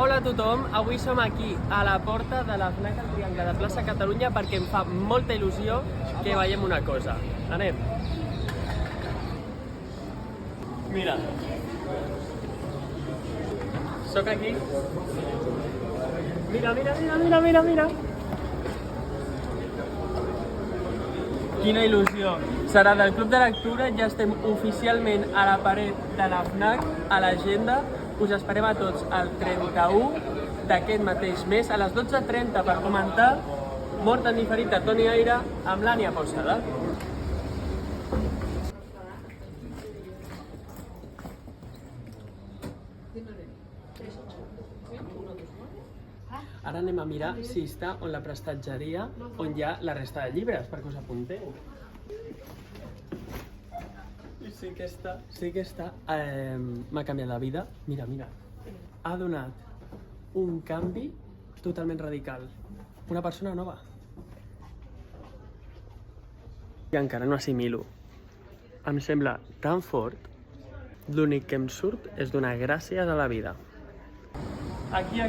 Hola a tothom, avui som aquí a la porta de la FNAC al Triangle de Plaça Catalunya perquè em fa molta il·lusió que veiem una cosa. Anem. Mira. Soc aquí. Mira. Quina il·lusió. Serà del Club de Lectura, ja estem oficialment a la paret de la FNAC, a l'agenda. Us esperem a tots el 31 d'aquest mateix mes a les 12:30 per comentar Mort en diferit de Toni Aire amb l'Ània Pausada. Ara anem a mirar si està on la prestatgeria on hi ha la resta de llibres, perquè us apunteu. I sí que està. M'ha canviat la vida. Mira. Ha donat un canvi totalment radical. Una persona nova. I encara no assimilo. Em sembla tan fort. L'únic que em surt és donar gràcies a la vida. Aquí.